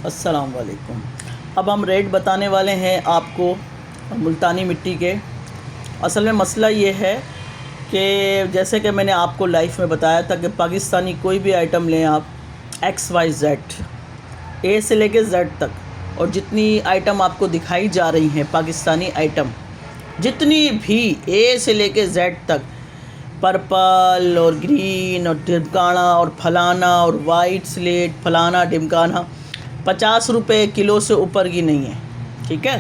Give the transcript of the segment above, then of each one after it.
अस्सलाम वालेकुम। अब हम रेट बताने वाले हैं आपको मुल्तानी मिट्टी के। असल में मसला ये है कि जैसे कि मैंने आपको लाइफ में बताया था कि पाकिस्तानी कोई भी आइटम लें आप, XYZ, ए से लेके Z तक, और जितनी आइटम आपको दिखाई जा रही हैं पाकिस्तानी आइटम, जितनी भी ए से लेके Z तक, पर्पल और ग्रीन और ढिमकाना और फलाना और वाइट स्लेट फलाना ढिमकाना, 50 रुपये किलो से ऊपर की नहीं है। ठीक है,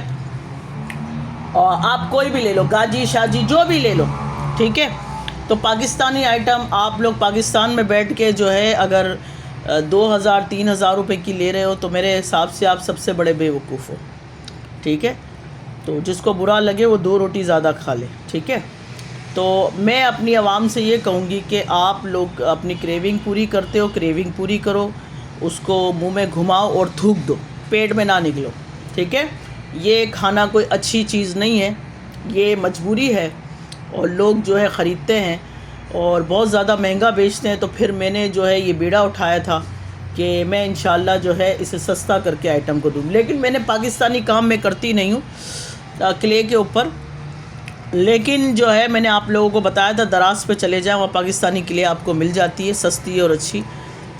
और आप कोई भी ले लो, गाजी शाजी जो भी ले लो, ठीक है। तो पाकिस्तानी आइटम आप लोग पाकिस्तान में बैठ के जो है अगर 2000-3000 रुपये की ले रहे हो तो मेरे हिसाब से आप सबसे बड़े बेवकूफ़ हो। ठीक है, तो जिसको बुरा लगे वो 2 रोटी ज़्यादा खा ले। ठीक है, तो मैं अपनी आवाम से ये कहूँगी कि आप लोग अपनी क्रेविंग पूरी करते हो, क्रेविंग पूरी करो, उसको मुंह में घुमाओ और थूक दो, पेट में ना निकलो। ठीक है, ये खाना कोई अच्छी चीज़ नहीं है, ये मजबूरी है, और लोग जो है ख़रीदते हैं और बहुत ज़्यादा महंगा बेचते हैं। तो फिर मैंने जो है ये बीड़ा उठाया था कि मैं इंशाल्लाह जो है इसे सस्ता करके आइटम को दूँ। लेकिन मैंने पाकिस्तानी काम मैं करती नहीं हूँ क्ले के ऊपर, लेकिन जो है मैंने आप लोगों को बताया था दराज पे चले जाएं, वहाँ पाकिस्तानी क्ले आपको मिल जाती है सस्ती और अच्छी।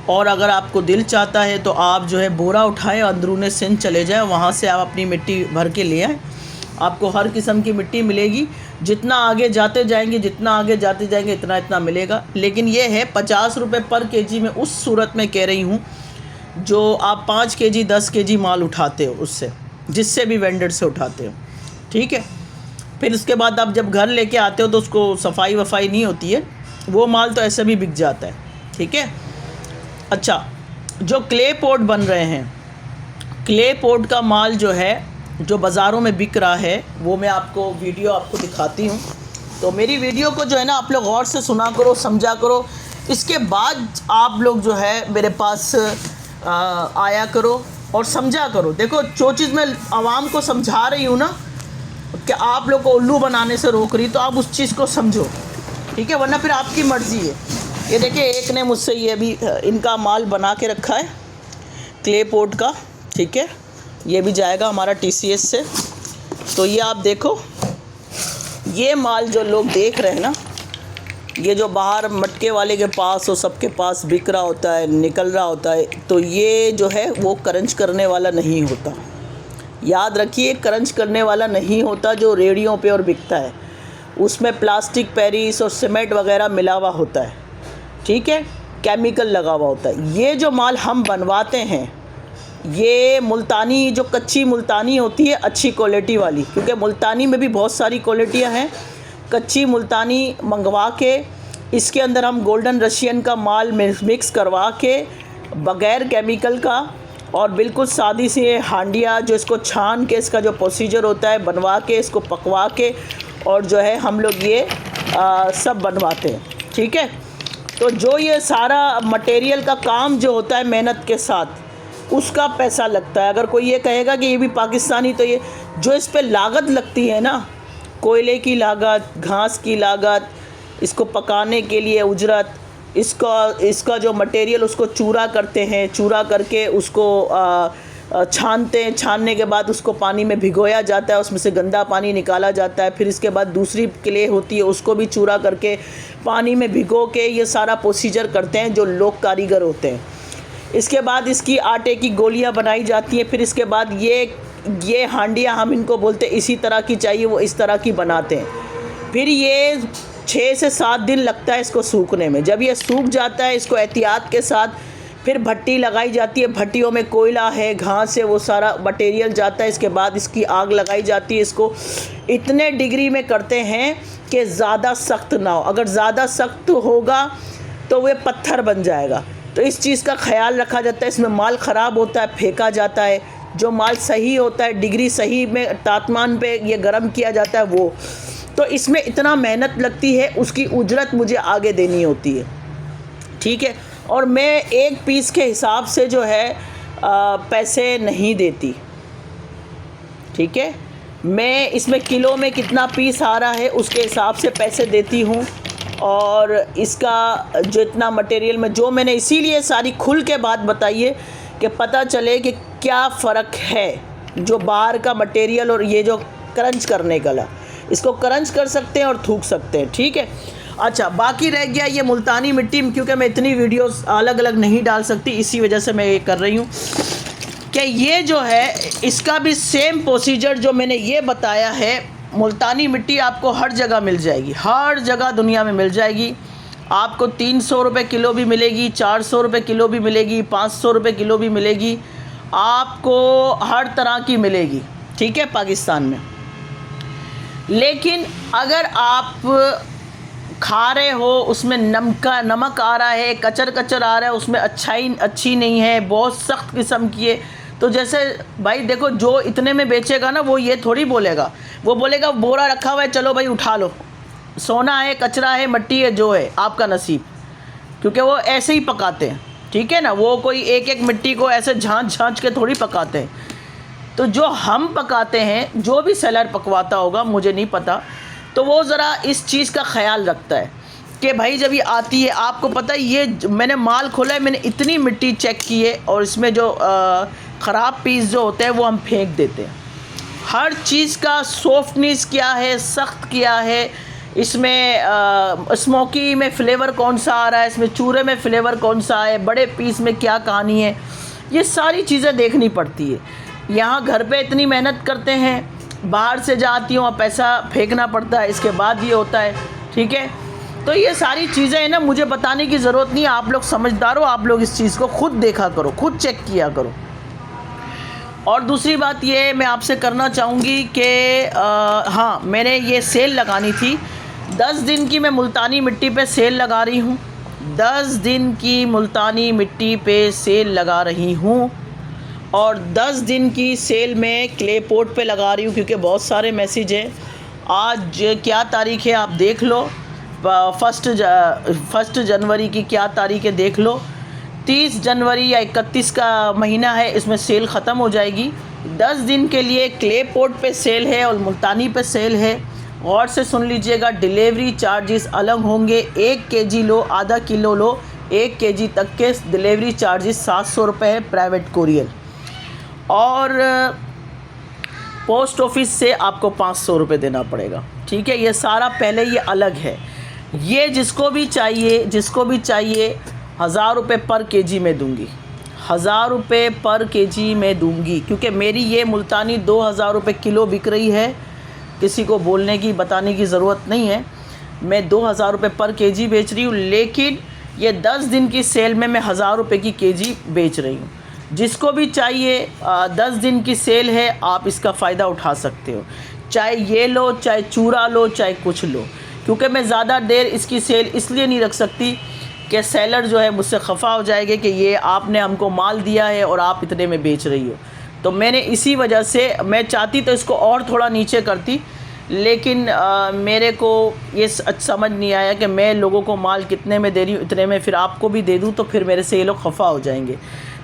और अगर आपको दिल चाहता है तो आप जो है बोरा उठाएं, अंदरूने सिंध चले जाएं, वहाँ से आप अपनी मिट्टी भर के ले आएँ। आपको हर किस्म की मिट्टी मिलेगी, जितना आगे जाते जाएंगे इतना इतना मिलेगा। लेकिन ये है 50 रुपये पर केजी में उस सूरत में कह रही हूँ जो आप 5 केजी 10 केजी माल उठाते हो उससे, जिससे भी वेंडर से उठाते हो। ठीक है, फिर उसके बाद आप जब घर लेके आते हो तो उसको सफाई वफाई नहीं होती है, वो माल तो ऐसे भी बिक जाता है। ठीक है, अच्छा, जो क्ले पॉट बन रहे हैं, क्ले पॉट का माल जो है जो बाज़ारों में बिक रहा है वो मैं आपको वीडियो आपको दिखाती हूँ। तो मेरी वीडियो को जो है ना आप लोग गौर से सुना करो, समझा करो, इसके बाद आप लोग जो है मेरे पास आया करो और समझा करो। देखो, जो चीज़ मैं आवाम को समझा रही हूँ ना कि आप लोग को उल्लू बनाने से रोक रही, तो आप उस चीज़ को समझो। ठीक है, वरना फिर आपकी मर्ज़ी है। ये देखिए, एक ने मुझसे ये भी इनका माल बना के रखा है क्ले पॉट का। ठीक है, ये भी जाएगा हमारा TCS से। तो ये आप देखो, ये माल जो लोग देख रहे हैं ना, ये जो बाहर मटके वाले के पास और सबके पास बिक रहा होता है, निकल रहा होता है, तो ये जो है वो क्रंच करने वाला नहीं होता। याद रखिए, क्रंच करने वाला नहीं होता जो रेडियों पे और बिकता है, उसमें प्लास्टिक, पेरिस और सीमेंट वगैरह मिला हुआ होता है। ठीक है, केमिकल लगा हुआ होता है। ये जो माल हम बनवाते हैं, ये मुल्तानी, जो कच्ची मुल्तानी होती है अच्छी क्वालिटी वाली, क्योंकि मुल्तानी में भी बहुत सारी क्वालिटियाँ हैं। कच्ची मुल्तानी मंगवा के इसके अंदर हम गोल्डन रशियन का माल मिक्स करवा के बग़ैर केमिकल का और बिल्कुल सादी सी हांडिया, जो इसको छान के इसका जो प्रोसीजर होता है बनवा के इसको पकवा के और जो है हम लोग ये सब बनवाते हैं। ठीक है, तो जो ये सारा मटेरियल का काम जो होता है मेहनत के साथ, उसका पैसा लगता है। अगर कोई ये कहेगा कि ये भी पाकिस्तानी, तो ये जो इस पे लागत लगती है ना, कोयले की लागत, घास की लागत, इसको पकाने के लिए उजरत, इसका जो मटेरियल उसको चूरा करते हैं, चूरा करके उसको छानते हैं, छानने के बाद उसको पानी में भिगोया जाता है, उसमें से गंदा पानी निकाला जाता है। फिर इसके बाद दूसरी क्ले होती है, उसको भी चूरा करके पानी में भिगो के ये सारा प्रोसीजर करते हैं जो लोग कारीगर होते हैं। इसके बाद इसकी आटे की गोलियां बनाई जाती हैं। फिर इसके बाद ये हांडियाँ हम इनको बोलते हैं, इसी तरह की चाहिए, वो इस तरह की बनाते हैं। फिर ये 6 से 7 दिन लगता है इसको सूखने में। जब ये सूख जाता है, इसको एहतियात के साथ फिर भट्टी लगाई जाती है। भट्टियों में कोयला है, घास है, वो सारा मटेरियल जाता है। इसके बाद इसकी आग लगाई जाती है। इसको इतने डिग्री में करते हैं कि ज़्यादा सख्त ना हो। अगर ज़्यादा सख्त होगा तो वह पत्थर बन जाएगा। तो इस चीज़ का ख्याल रखा जाता है। इसमें माल ख़राब होता है, फेंका जाता है। जो माल सही होता है, डिग्री सही में तापमान पे ये गर्म किया जाता है वो। तो इसमें इतना मेहनत लगती है, उसकी उजरत मुझे आगे देनी होती है। ठीक है, और मैं एक पीस के हिसाब से जो है पैसे नहीं देती। ठीक है, मैं इसमें किलो में कितना पीस आ रहा है उसके हिसाब से पैसे देती हूँ। और इसका जो इतना मटेरियल में जो मैंने इसीलिए सारी खुल के बात बताइए कि पता चले कि क्या फ़र्क है जो बाहर का मटेरियल और ये जो क्रंच करने का इसको क्रंच कर सकते हैं और थूक सकते हैं। ठीक है। अच्छा, बाकी रह गया ये मुल्तानी मिट्टी, क्योंकि मैं इतनी वीडियोस अलग अलग नहीं डाल सकती, इसी वजह से मैं ये कर रही हूँ कि ये जो है इसका भी सेम प्रोसीजर जो मैंने ये बताया है। मुल्तानी मिट्टी आपको हर जगह मिल जाएगी, हर जगह दुनिया में मिल जाएगी। आपको 300 रुपये किलो भी मिलेगी, 400 रुपये किलो भी मिलेगी, 500 रुपये किलो भी मिलेगी, आपको हर तरह की मिलेगी। ठीक है, पाकिस्तान में। लेकिन अगर आप खा रहे हो उसमें नमक आ रहा है, कचर आ रहा है, उसमें अच्छी नहीं है, बहुत सख्त किस्म की है, तो जैसे भाई देखो, जो इतने में बेचेगा ना वो ये थोड़ी बोलेगा, वो बोलेगा बोरा रखा हुआ है, चलो भाई उठा लो, सोना है, कचरा है, मट्टी है, जो है आपका नसीब, क्योंकि वो ऐसे ही पकाते हैं। ठीक है ना, वो कोई एक एक मिट्टी को ऐसे झांच के थोड़ी पकाते हैं। तो जो हम पकाते हैं, जो भी सेलर पकवाता होगा मुझे नहीं पता, तो वो ज़रा इस चीज़ का ख्याल रखता है कि भाई जब ये आती है, आपको पता है ये मैंने माल खोला है, मैंने इतनी मिट्टी चेक की है, और इसमें जो ख़राब पीस जो होते हैं वो हम फेंक देते हैं। हर चीज़ का सॉफ्टनेस क्या है, सख्त क्या है, इसमें स्मोकी में फ्लेवर कौन सा आ रहा है, इसमें चूरे में फ्लेवर कौन सा है, बड़े पीस में क्या कहानी है, ये सारी चीज़ें देखनी पड़ती है। यहाँ घर पे इतनी मेहनत करते हैं, बाहर से जाती हूँ, पैसा फेंकना पड़ता है, इसके बाद ये होता है। ठीक है, तो ये सारी चीज़ें हैं ना, मुझे बताने की ज़रूरत नहीं है, आप लोग समझदार हो, आप लोग इस चीज़ को खुद देखा करो, खुद चेक किया करो। और दूसरी बात ये मैं आपसे करना चाहूँगी कि हाँ, मैंने ये सेल लगानी थी, 10 दिन की मैं मुल्तानी मिट्टी पे सेल लगा रही हूँ, 10 दिन की मुल्तानी मिट्टी पे सेल लगा रही हूँ, और 10 दिन की सेल में क्ले पोट पे लगा रही हूँ, क्योंकि बहुत सारे मैसेज हैं। आज क्या तारीख़ है आप देख लो, फर्स्ट जनवरी की क्या तारीख़ है देख लो, 30 जनवरी या 31 का महीना है, इसमें सेल ख़त्म हो जाएगी। 10 दिन के लिए क्ले पोट पे सेल है और मुल्तानी पे सेल है। गौर से सुन लीजिएगा, डिलीवरी चार्जेस अलग होंगे। 1 केजी लो, आधा किलो लो, 1 केजी तक के डिलीवरी चार्जेस 700 रुपये है, प्राइवेट कोरियर, और पोस्ट ऑफिस से आपको 500 रुपये देना पड़ेगा। ठीक है, ये सारा पहले ये अलग है। ये जिसको भी चाहिए 1000 रुपये पर केजी में दूंगी, 1000 रुपये पर केजी में दूंगी, क्योंकि मेरी ये मुल्तानी 2000 रुपये किलो बिक रही है। किसी को बोलने की बताने की ज़रूरत नहीं है, मैं 2000 रुपये पर केजी बेच रही हूँ, लेकिन ये 10 दिन की सेल में मैं 1000 रुपये की केजी बेच रही हूँ। जिसको भी चाहिए, 10 दिन की सेल है, आप इसका फ़ायदा उठा सकते हो, चाहे ये लो, चाहे चूरा लो, चाहे कुछ लो, क्योंकि मैं ज़्यादा देर इसकी सेल इसलिए नहीं रख सकती कि सेलर जो है मुझसे खफा हो जाएंगे कि ये आपने हमको माल दिया है और आप इतने में बेच रही हो। तो मैंने इसी वजह से, मैं चाहती तो इसको और थोड़ा नीचे करती, लेकिन मेरे को ये समझ नहीं आया कि मैं लोगों को माल कितने में दे रही हूँ, इतने में फिर आपको भी दे दूँ तो फिर मेरे से ये लोग खफा हो जाएंगे।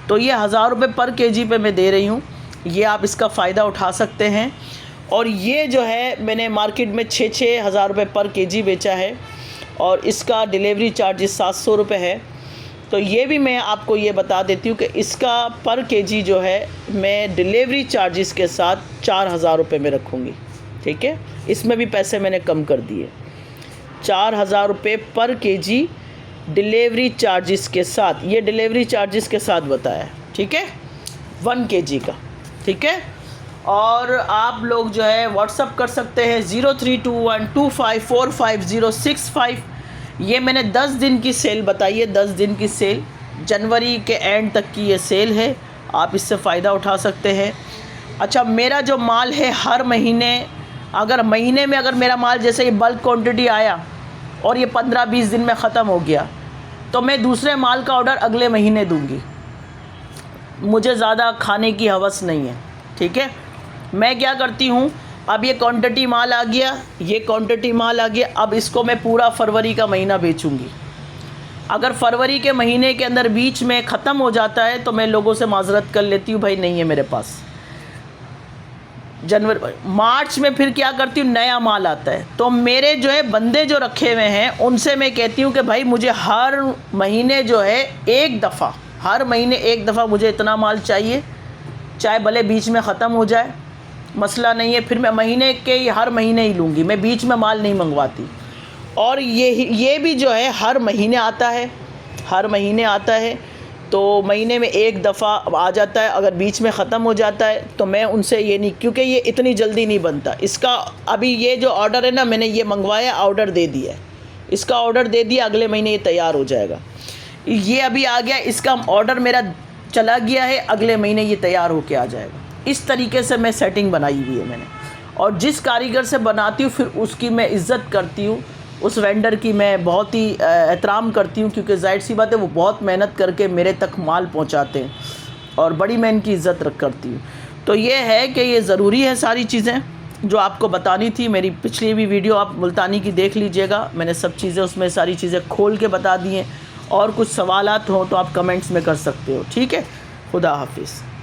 तो ये 1000 रुपये पर केजी पे मैं दे रही हूँ, ये आप इसका फ़ायदा उठा सकते हैं। और ये जो है मैंने मार्केट में 6-6 हज़ार रुपये पर केजी बेचा है, और इसका डिलीवरी चार्जेस 700 रुपये है। तो ये भी मैं आपको ये बता देती हूँ कि इसका पर केजी जो है मैं डिलीवरी चार्जेस के साथ 4000 रुपये में रखूँगी। ठीक है, इसमें भी पैसे मैंने कम कर दिए, 4000 रुपये पर केजी डिलीवरी चार्जेस के साथ, ये डिलीवरी चार्जेस के साथ बताया। ठीक है, 1 केजी का। ठीक है, और आप लोग जो है व्हाट्सअप कर सकते हैं 0321254505। ये मैंने 10 दिन की सेल बताई है, 10 दिन की सेल, जनवरी के एंड तक की ये सेल है, आप इससे फ़ायदा उठा सकते हैं। अच्छा, मेरा जो माल है हर महीने, अगर महीने में अगर मेरा माल जैसे ये बल्क क्वांटिटी आया और ये 15-20 दिन में ख़त्म हो गया, तो मैं दूसरे माल का ऑर्डर अगले महीने दूंगी। मुझे ज़्यादा खाने की हवस नहीं है। ठीक है, मैं क्या करती हूँ, अब ये क्वांटिटी माल आ गया, ये क्वांटिटी माल आ गया, अब इसको मैं पूरा फरवरी का महीना बेचूंगी। अगर फरवरी के महीने के अंदर बीच में ख़त्म हो जाता है तो मैं लोगों से माजरत कर लेती हूँ, भाई नहीं है मेरे पास। जनवरी मार्च में फिर क्या करती हूँ, नया माल आता है, तो मेरे जो है बंदे जो रखे हुए हैं उनसे मैं कहती हूँ कि भाई मुझे हर महीने जो है एक दफ़ा हर महीने एक दफ़ा मुझे इतना माल चाहिए, चाहे भले बीच में ख़त्म हो जाए, मसला नहीं है। फिर मैं महीने के हर महीने ही लूँगी, मैं बीच में माल नहीं मंगवाती। और ये भी जो है हर महीने आता है, हर महीने आता है, तो महीने में एक दफ़ा आ जाता है। अगर बीच में ख़त्म हो जाता है तो मैं उनसे ये नहीं, क्योंकि ये इतनी जल्दी नहीं बनता। इसका अभी ये जो ऑर्डर है ना, मैंने ये मंगवाया, ऑर्डर दे दिया है, इसका ऑर्डर दे दिया, अगले महीने ये तैयार हो जाएगा। ये अभी आ गया, इसका ऑर्डर मेरा चला गया है, अगले महीने ये तैयार होके आ जाएगा। इस तरीके से मैं सेटिंग बनाई हुई है मैंने। और जिस कारीगर से बनाती हूँ फिर उसकी मैं इज़्ज़त करती हूँ, उस वेंडर की मैं बहुत ही एहतराम करती हूँ, क्योंकि ज़ाहिर सी बात है वो बहुत मेहनत करके मेरे तक माल पहुँचाते हैं और बड़ी मैं इनकी इज़्ज़त करती हूँ। तो ये है कि ये ज़रूरी है, सारी चीज़ें जो आपको बतानी थी। मेरी पिछली भी वीडियो आप मुल्तानी की देख लीजिएगा, मैंने सब चीज़ें उसमें सारी चीज़ें खोल के बता दी हैं। और कुछ सवालात हो तो आप कमेंट्स में कर सकते हो। ठीक है, खुदा हाफिज़।